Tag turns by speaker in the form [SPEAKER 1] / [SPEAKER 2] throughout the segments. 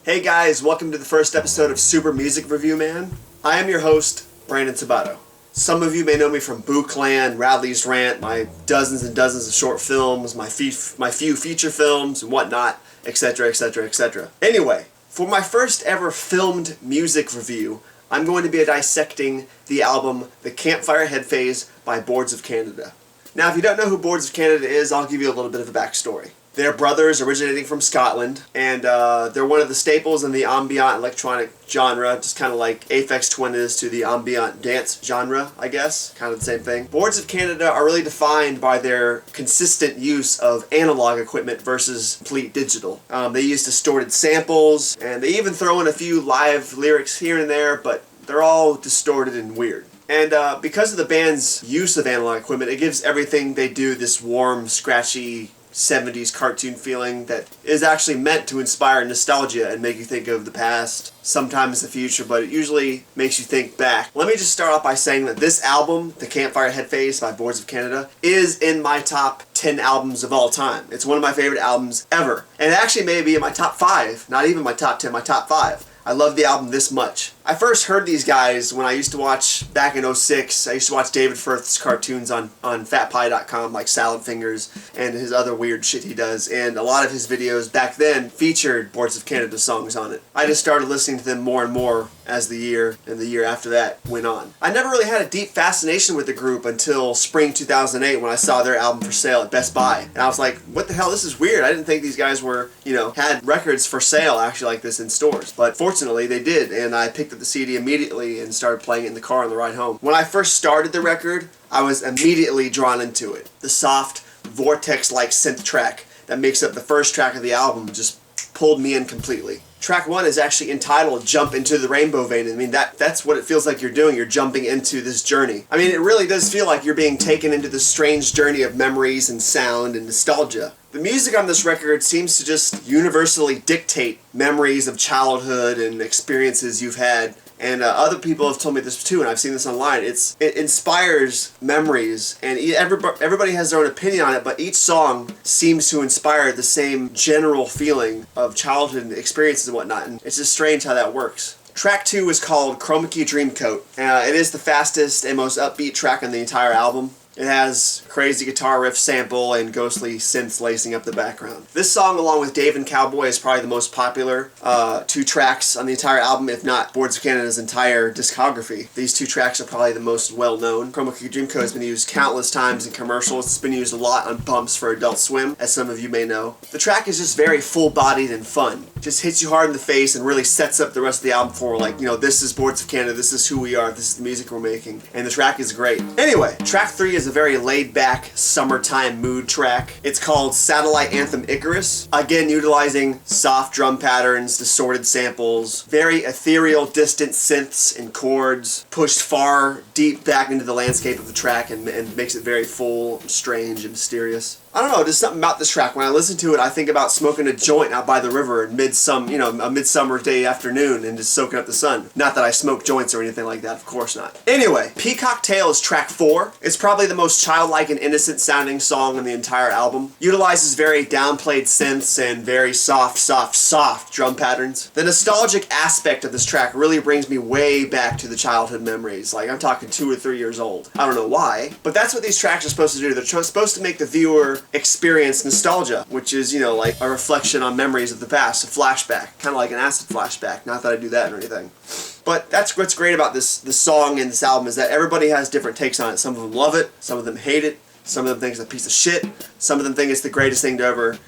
[SPEAKER 1] Hey guys, welcome to the first episode of Super Music Review Man. I am your host, Brandon Tobatto. Some of you may know me from Boo Clan, Radley's Rant, my dozens and dozens of short films, my few feature films and whatnot, etc, etc, etc. Anyway, for my first ever filmed music review, I'm going to be dissecting the album The Campfire Headphase by Boards of Canada. Now, if you don't know who Boards of Canada is, I'll give you a little bit of a backstory. They're brothers originating from Scotland, and they're one of the staples in the ambient electronic genre, just kind of like Aphex Twin is to the ambient dance genre, I guess. Kind of the same thing. Boards of Canada are really defined by their consistent use of analog equipment versus complete digital. They use distorted samples, and they even throw in a few live lyrics here and there, but they're all distorted and weird. And because of the band's use of analog equipment, it gives everything they do this warm, scratchy 70s cartoon feeling that is actually meant to inspire nostalgia and make you think of the past, sometimes the future, but it usually makes you think back. Let me just start off by saying that this album, The Campfire Headphase by Boards of Canada, is in my top 10 albums of all time. It's one of my favorite albums ever. And it actually may be in my top 5, not even my top 10, my top 5. I love the album this much. I first heard these guys when I used to watch, back in 06, I used to watch David Firth's cartoons on fatpie.com, like Salad Fingers and his other weird shit he does, and a lot of his videos back then featured Boards of Canada songs on it. I just started listening to them more and more as the year and the year after that went on. I never really had a deep fascination with the group until spring 2008 when I saw their album for sale at Best Buy. And I was like, what the hell, this is weird. I didn't think these guys were, had records for sale actually like this in stores. But fortunately they did, and I picked up the CD immediately and started playing it in the car on the ride home. When I first started the record, I was immediately drawn into it. The soft, vortex-like synth track that makes up the first track of the album just pulled me in completely. Track 1 is actually entitled Jump Into the Rainbow Vein. I mean, that's what it feels like you're doing. You're jumping into this journey. I mean, it really does feel like you're being taken into this strange journey of memories and sound and nostalgia. The music on this record seems to just universally dictate memories of childhood and experiences you've had. And other people have told me this too, and I've seen this online. It inspires memories, and everybody has their own opinion on it, but each song seems to inspire the same general feeling of childhood experiences and whatnot, and it's just strange how that works. Track 2 is called Chroma Key Dreamcoat. It is the fastest and most upbeat track on the entire album. It has crazy guitar riff sample and ghostly synths lacing up the background. This song, along with Dave and Cowboy, is probably the most popular 2 tracks on the entire album, if not Boards of Canada's entire discography. These 2 tracks are probably the most well-known. Chroma Key Dreamcoat has been used countless times in commercials. It's been used a lot on bumps for Adult Swim, as some of you may know. The track is just very full-bodied and fun. It just hits you hard in the face and really sets up the rest of the album for, this is Boards of Canada, this is who we are, this is the music we're making. And the track is great. Anyway, track 3 is a very laid-back summertime mood track. It's called Satellite Anthem Icarus. Again, utilizing soft drum patterns, distorted samples, very ethereal, distant synths and chords, pushed far deep back into the landscape of the track and makes it very full, strange, and mysterious. I don't know, there's something about this track. When I listen to it, I think about smoking a joint out by the river in a midsummer day afternoon and just soaking up the sun. Not that I smoke joints or anything like that, of course not. Anyway, Peacock Tail is track 4. It's probably the most childlike and innocent sounding song on the entire album. Utilizes very downplayed synths and very soft drum patterns. The nostalgic aspect of this track really brings me way back to the childhood memories. Like, I'm talking 2 or 3 years old. I don't know why, but that's what these tracks are supposed to do. They're supposed to make the viewer experience nostalgia, which is, like a reflection on memories of the past, a flashback, kind of like an acid flashback. Not that I do that or anything. But that's what's great about this song and this album, is that everybody has different takes on it. Some of them love it, some of them hate it, some of them think it's a piece of shit, some of them think it's the greatest thing to ever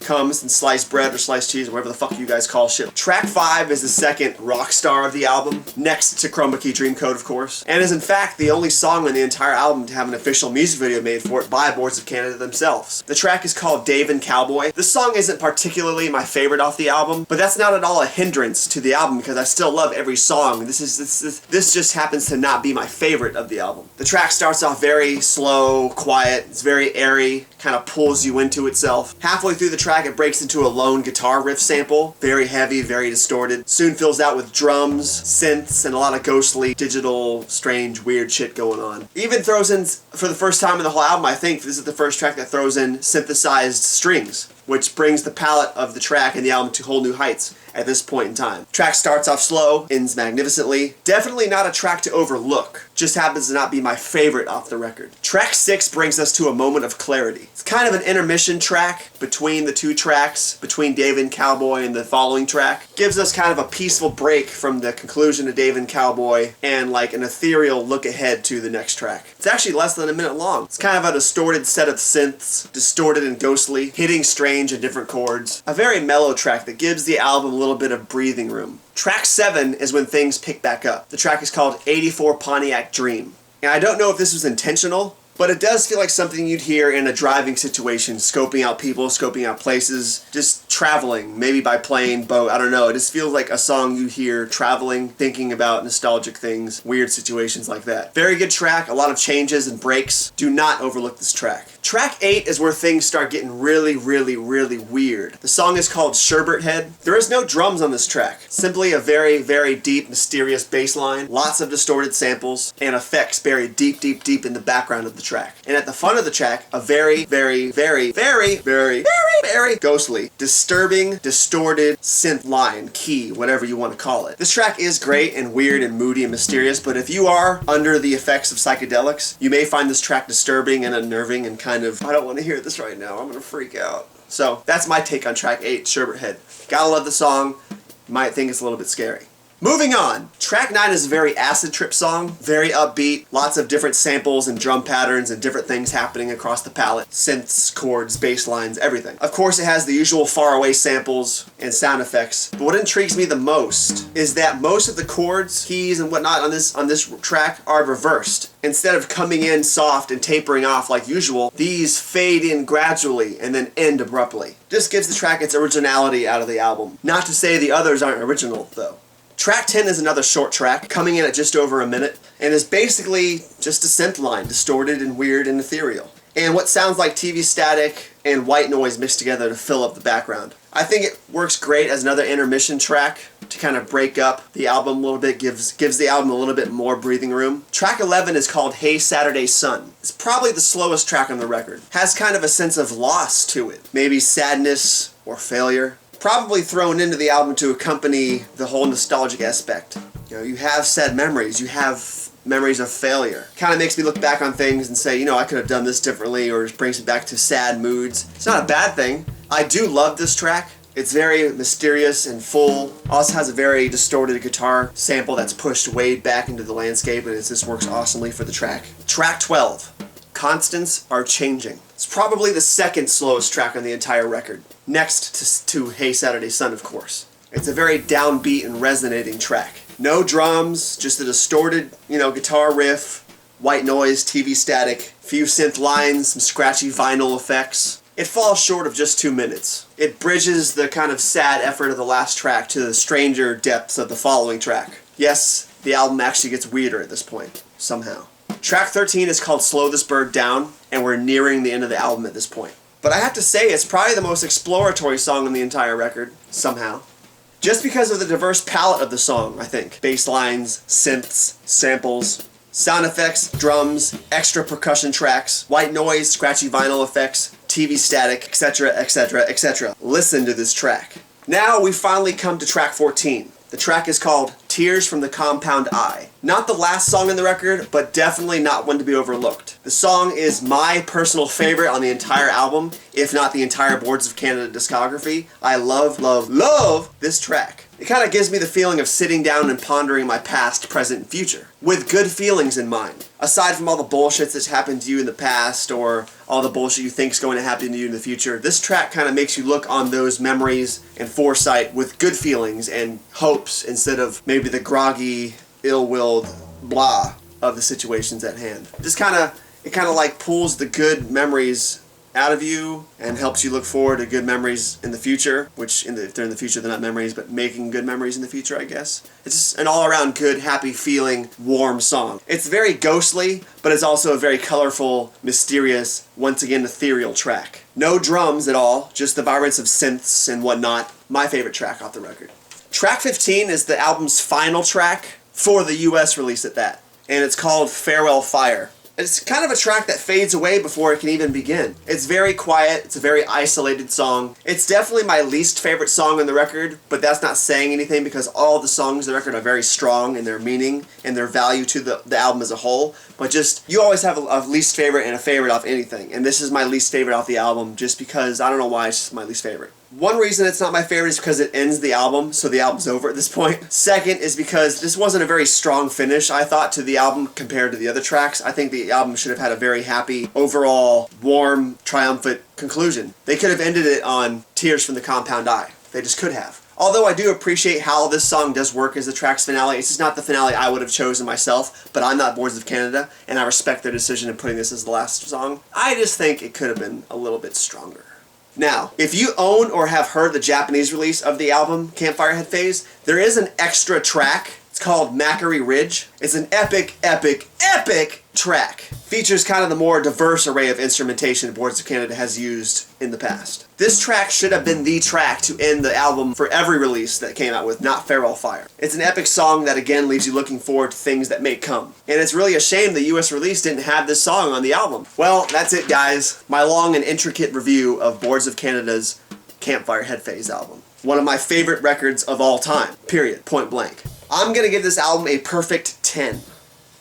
[SPEAKER 1] comes in sliced bread or sliced cheese or whatever the fuck you guys call shit. Track 5 is the second rock star of the album, next to Chroma Key Dreamcoat, of course, and is in fact the only song on the entire album to have an official music video made for it by Boards of Canada themselves. The track is called Dave and Cowboy. This song isn't particularly my favorite off the album, but that's not at all a hindrance to the album because I still love every song. This just happens to not be my favorite of the album. The track starts off very slow, quiet, it's very airy, kind of pulls you into itself. Halfway through the track, it breaks into a lone guitar riff sample, very heavy, very distorted. Soon fills out with drums, synths, and a lot of ghostly, digital, strange, weird shit going on. Even throws in, for the first time in the whole album, I think this is the first track that throws in synthesized strings, which brings the palette of the track and the album to whole new heights. at this point in time. Track starts off slow, ends magnificently. Definitely not a track to overlook. Just happens to not be my favorite off the record. Track 6 brings us to a moment of clarity. It's kind of an intermission track between the two tracks, between Dave and Cowboy and the following track. Gives us kind of a peaceful break from the conclusion of Dave and Cowboy and like an ethereal look ahead to the next track. It's actually less than a minute long. It's kind of a distorted set of synths, distorted and ghostly, hitting strange and different chords. A very mellow track that gives the album a little bit of breathing room. Track 7 is when things pick back up. The track is called 84 Pontiac Dream. And I don't know if this was intentional, but it does feel like something you'd hear in a driving situation, scoping out people, scoping out places, just traveling, maybe by plane, boat, I don't know. It just feels like a song you hear traveling, thinking about nostalgic things, weird situations like that. Very good track, a lot of changes and breaks. Do not overlook this track. Track 8 is where things start getting really, really, really weird. The song is called Sherbet Head. There is no drums on this track. Simply a very, very deep, mysterious bass line, lots of distorted samples, and effects buried deep, deep, deep in the background of the track. And at the front of the track, a very, very, very, very, very, very, very ghostly, disturbing, distorted synth line, key, whatever you want to call it. This track is great and weird and moody and mysterious, but if you are under the effects of psychedelics, you may find this track disturbing and unnerving and kind of, I don't want to hear this right now, I'm going to freak out. So that's my take on track 8, Sherbet Head. Gotta love the song, you might think it's a little bit scary. Moving on, track 9 is a very acid trip song, very upbeat, lots of different samples and drum patterns and different things happening across the palette, synths, chords, bass lines, everything. Of course it has the usual faraway samples and sound effects, but what intrigues me the most is that most of the chords, keys, and whatnot on this track are reversed. Instead of coming in soft and tapering off like usual, these fade in gradually and then end abruptly. This gives the track its originality out of the album. Not to say the others aren't original though. Track 10 is another short track, coming in at just over a minute, and is basically just a synth line, distorted and weird and ethereal. And what sounds like TV static and white noise mixed together to fill up the background. I think it works great as another intermission track to kind of break up the album a little bit, gives the album a little bit more breathing room. Track 11 is called Hey Saturday Sun. It's probably the slowest track on the record. Has kind of a sense of loss to it, maybe sadness or failure. Probably thrown into the album to accompany the whole nostalgic aspect. You know, you have sad memories, you have memories of failure. Kind of makes me look back on things and say, you know, I could have done this differently, or it brings me back to sad moods. It's not a bad thing. I do love this track. It's very mysterious and full. Also has a very distorted guitar sample that's pushed way back into the landscape, and it just works awesomely for the track. Track 12. Constants Are Changing. It's probably the second slowest track on the entire record, next to Hey Saturday Sun, of course. It's a very downbeat and resonating track. No drums, just a distorted, guitar riff, white noise, TV static, few synth lines, some scratchy vinyl effects. It falls short of just 2 minutes. It bridges the kind of sad effort of the last track to the stranger depths of the following track. Yes, the album actually gets weirder at this point, somehow. Track 13 is called Slow This Bird Down, and we're nearing the end of the album at this point. But I have to say, it's probably the most exploratory song on the entire record, somehow. Just because of the diverse palette of the song, I think. Bass lines, synths, samples, sound effects, drums, extra percussion tracks, white noise, scratchy vinyl effects, TV static, etc., etc., etc. Listen to this track. Now we finally come to track 14. The track is called Tears from the Compound Eye. Not the last song in the record, but definitely not one to be overlooked. The song is my personal favorite on the entire album, if not the entire Boards of Canada discography. I love, love, love this track. It kind of gives me the feeling of sitting down and pondering my past, present, and future, with good feelings in mind. Aside from all the bullshit that's happened to you in the past, or all the bullshit you think is going to happen to you in the future, this track kind of makes you look on those memories and foresight with good feelings and hopes, instead of maybe the groggy, ill-willed blah of the situations at hand. It kind of like pulls the good memories out of you and helps you look forward to good memories in the future, which if they're in the future, they're not memories, but making good memories in the future, I guess. It's just an all-around good, happy feeling, warm song. It's very ghostly, but it's also a very colorful, mysterious, once again ethereal track. No drums at all, just the vibrance of synths and whatnot. My favorite track off the record. Track 15 is the album's final track, for the US release at that, and it's called Farewell Fire. It's kind of a track that fades away before it can even begin. It's very quiet, it's a very isolated song. It's definitely my least favorite song on the record, but that's not saying anything because all the songs on the record are very strong in their meaning and their value to the album as a whole. But just, you always have a least favorite and a favorite off anything, and this is my least favorite off the album just because, I don't know why, it's just my least favorite. One reason it's not my favorite is because it ends the album, so the album's over at this point. Second is because this wasn't a very strong finish, I thought, to the album compared to the other tracks. I think the album should have had a very happy, overall, warm, triumphant conclusion. They could have ended it on Tears from the Compound Eye. They just could have. Although I do appreciate how this song does work as the track's finale, it's just not the finale I would have chosen myself, but I'm not Boards of Canada, and I respect their decision in putting this as the last song. I just think it could have been a little bit stronger. Now, if you own or have heard the Japanese release of the album, Campfire Headphase, there is an extra track. It's called Macquarie Ridge. It's an epic, epic, epic track. Features kind of the more diverse array of instrumentation Boards of Canada has used in the past. This track should have been the track to end the album for every release that came out with, not Farewell Fire. It's an epic song that again leaves you looking forward to things that may come. And it's really a shame the US release didn't have this song on the album. Well, that's it guys. My long and intricate review of Boards of Canada's Campfire Headphase album. One of my favorite records of all time. Period. Point blank. I'm gonna give this album a perfect 10.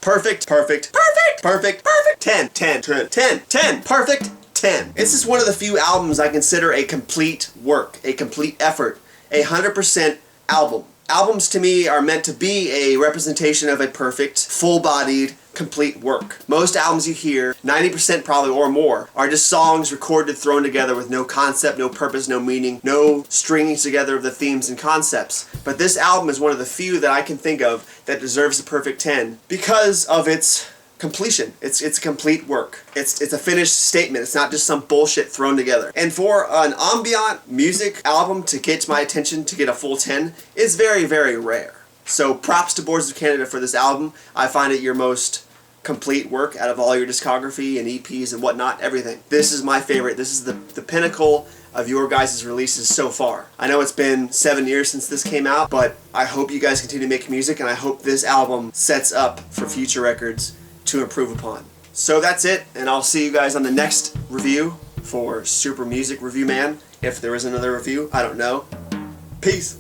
[SPEAKER 1] Perfect, perfect, perfect, perfect, perfect, 10, 10, 10, 10, 10, perfect 10. This is one of the few albums I consider a complete work, a complete effort, a 100% album. Albums to me are meant to be a representation of a perfect, full-bodied, complete work. Most albums you hear, 90% probably or more, are just songs recorded, thrown together with no concept, no purpose, no meaning, no stringing together of the themes and concepts. But this album is one of the few that I can think of that deserves a perfect 10 because of its completion. It's a complete work. It's a finished statement. It's not just some bullshit thrown together. And for an ambient music album to get my attention to get a full 10 is very, very rare. So props to Boards of Canada for this album. I find it your most complete work out of all your discography and EPs and whatnot, everything. This is my favorite. This is the pinnacle of your guys' releases so far. I know it's been 7 years since this came out, but I hope you guys continue to make music and I hope this album sets up for future records to improve upon. So that's it, and I'll see you guys on the next review for Super Music Review Man. If there is another review, I don't know. Peace.